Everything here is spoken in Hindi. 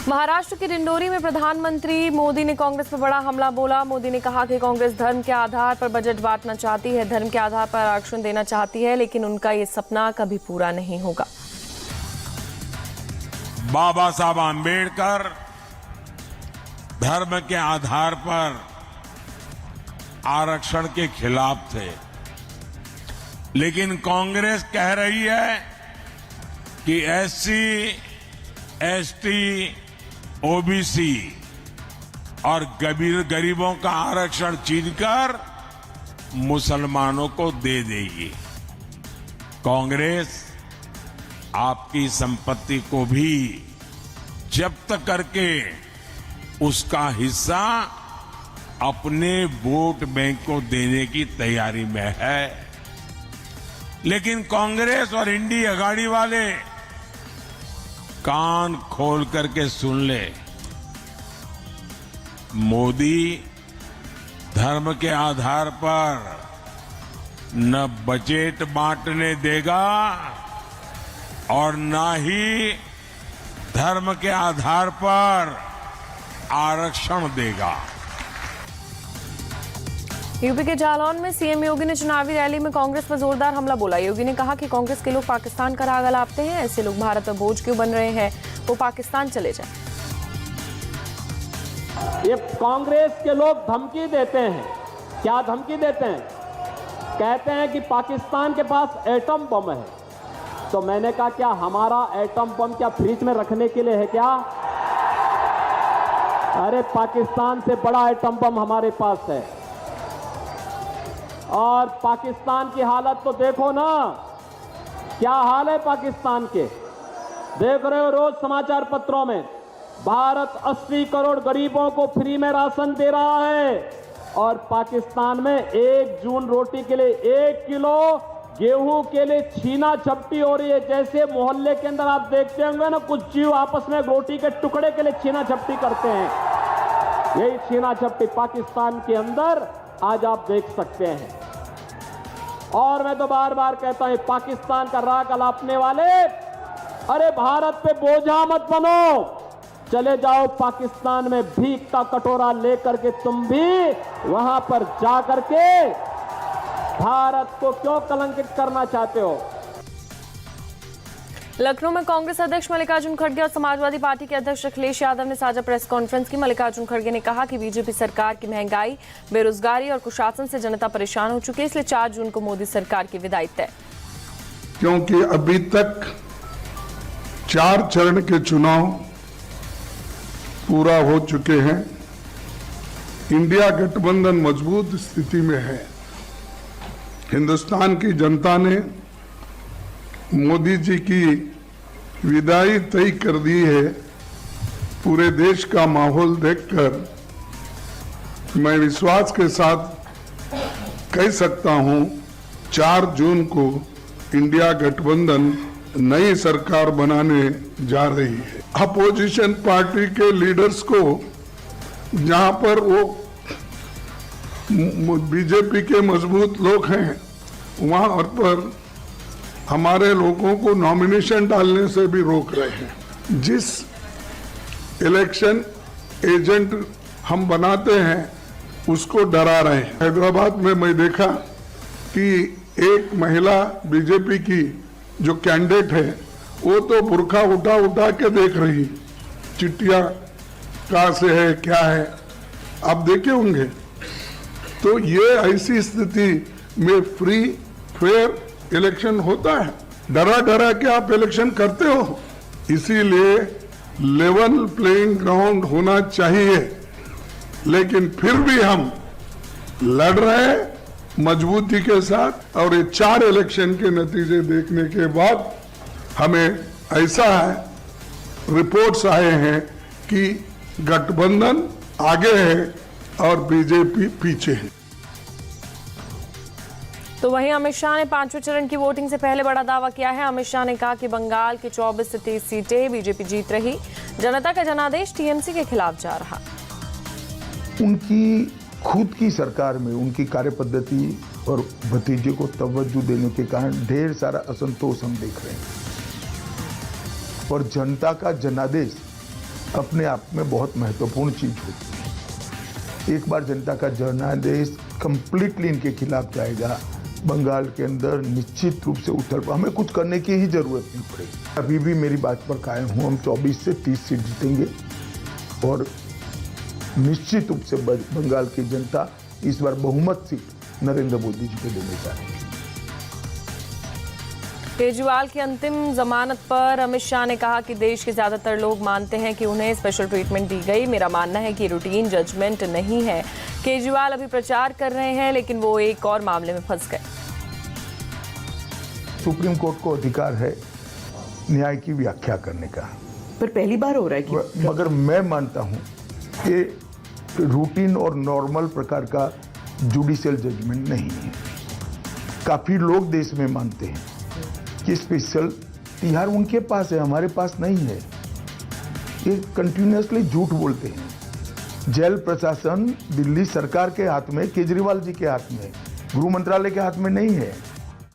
महाराष्ट्र के डिंडोरी में प्रधानमंत्री मोदी ने कांग्रेस पर बड़ा हमला बोला। मोदी ने कहा कि कांग्रेस धर्म के आधार पर बजट बांटना चाहती है, धर्म के आधार पर आरक्षण देना चाहती है, लेकिन उनका ये सपना कभी पूरा नहीं होगा। बाबा साहब आंबेडकर धर्म के आधार पर आरक्षण के खिलाफ थे, लेकिन कांग्रेस कह रही है कि एससी, एसटी, ओबीसी और गरीबों का आरक्षण छीनकर मुसलमानों को दे देगी। कांग्रेस आपकी संपत्ति को भी जब्त करके उसका हिस्सा अपने वोट बैंक को देने की तैयारी में है, लेकिन कांग्रेस और इंडी अगाड़ी वाले कान खोल करके सुन ले। मोदी धर्म के आधार पर न बजट बांटने देगा और न ही धर्म के आधार पर आरक्षण देगा। यूपी के जालौन में सीएम योगी ने चुनावी रैली में कांग्रेस पर जोरदार हमला बोला। योगी ने कहा कि कांग्रेस के लोग पाकिस्तान का राग अलापते हैं, ऐसे लोग भारत पर बोझ क्यों बन रहे हैं, वो पाकिस्तान चले जाएं। ये कांग्रेस के लोग धमकी देते हैं। क्या धमकी देते हैं? कहते हैं कि पाकिस्तान के पास एटम बम है। तो मैंने कहा क्या हमारा एटम बम क्या फ्रिज में रखने के लिए है क्या? अरे पाकिस्तान से बड़ा एटम बम हमारे पास है। और पाकिस्तान की हालत तो देखो ना, क्या हाल है पाकिस्तान के। देख रहे हो रोज समाचार पत्रों में, भारत 80 करोड़ गरीबों को फ्री में राशन दे रहा है और पाकिस्तान में 1 जून रोटी के लिए 1 किलो गेहूं के लिए छीना झपटी हो रही है। जैसे मोहल्ले के अंदर आप देखते होंगे ना, कुछ जीव आपस में रोटी के टुकड़े के लिए छीना झपटी करते हैं, यही छीना झपटी पाकिस्तान के अंदर आज आप देख सकते हैं। और मैं तो बार बार कहता हूं, पाकिस्तान का राग अलापने वाले, अरे भारत पे बोझा मत बनो, चले जाओ पाकिस्तान में भीख का कटोरा लेकर के तुम भी वहां पर जा करके भारत को क्यों कलंकित करना चाहते हो। लखनऊ में कांग्रेस अध्यक्ष मल्लिकार्जुन खड़गे और समाजवादी पार्टी के अध्यक्ष अखिलेश यादव ने साझा प्रेस कॉन्फ्रेंस की। मल्लिकार्जुन खड़गे ने कहा कि बीजेपी सरकार की महंगाई, बेरोजगारी और कुशासन से जनता परेशान हो चुकी है, इसलिए 4 जून को मोदी सरकार की विदाई तय। क्योंकि अभी तक 4 चरण के चुनाव पूरा हो चुके हैं, इंडिया गठबंधन मजबूत स्थिति में है। हिंदुस्तान की जनता ने मोदी जी की विदाई तय कर दी है। पूरे देश का माहौल देखकर मैं विश्वास के साथ कह सकता हूं, 4 जून को इंडिया गठबंधन नई सरकार बनाने जा रही है। अपोजिशन पार्टी के लीडर्स को जहां पर वो बीजेपी के मजबूत लोग हैं, वहां पर हमारे लोगों को नॉमिनेशन डालने से भी रोक रहे हैं। जिस इलेक्शन एजेंट हम बनाते हैं उसको डरा रहे हैं। हैदराबाद में मैं देखा कि एक महिला बीजेपी की जो कैंडिडेट है, वो तो बुर्का उठा उठा के देख रही, चिट्ठियां कहां से है क्या है, आप देखे होंगे। तो ये ऐसी स्थिति में फ्री फेयर इलेक्शन होता है? डरा डरा के आप इलेक्शन करते हो। इसीलिए लेवल प्लेइंग ग्राउंड होना चाहिए, लेकिन फिर भी हम लड़ रहे हैं मजबूती के साथ। और ये 4 इलेक्शन के नतीजे देखने के बाद हमें ऐसा है, रिपोर्ट्स आए हैं कि गठबंधन आगे है और बीजेपी पीछे है। तो वहीं अमित शाह ने 5वें चरण की वोटिंग से पहले बड़ा दावा किया है। अमित शाह ने कहा कि बंगाल की 24 से 30 सीटें बीजेपी जीत रही, जनता का जनादेश टीएमसी के खिलाफ जा रहा। उनकी खुद की सरकार में उनकी कार्यपद्धति और भतीजे को तवज्जो देने के कारण ढेर सारा असंतोष हम देख रहे हैं। और जनता का जनादेश अपने आप में बहुत महत्वपूर्ण चीज होती है। एक बार जनता का जनादेश कंप्लीटली इनके खिलाफ जाएगा, बंगाल के अंदर निश्चित रूप से उथल, हमें कुछ करने की ही जरूरत नहीं पड़ेगी। अभी भी मेरी बात पर कायम हूँ, हम 24 से 30 सीट जीतेंगे और निश्चित रूप से बंगाल की जनता इस बार बहुमत सीट नरेंद्र मोदी जी को देने जा रही है। केजरीवाल की अंतिम जमानत पर अमित शाह ने कहा कि देश के ज्यादातर लोग मानते हैं कि उन्हें स्पेशल ट्रीटमेंट दी गई। मेरा मानना है कि रूटीन जजमेंट नहीं है। केजरीवाल अभी प्रचार कर रहे हैं, लेकिन वो एक और मामले में फंस गए। सुप्रीम कोर्ट को अधिकार है न्याय की व्याख्या करने का, पर पहली बार हो रहा है कि मगर मैं मानता हूं कि रूटीन और नॉर्मल प्रकार का जुडिशियल जजमेंट नहीं है। काफी लोग देश में मानते हैं कि स्पेशल तिहार उनके पास है, हमारे पास नहीं है। ये कंटिन्यूसली झूठ बोलते हैं। जेल प्रशासन दिल्ली सरकार के हाथ में, केजरीवाल जी के हाथ में, गृह मंत्रालय के हाथ में नहीं है।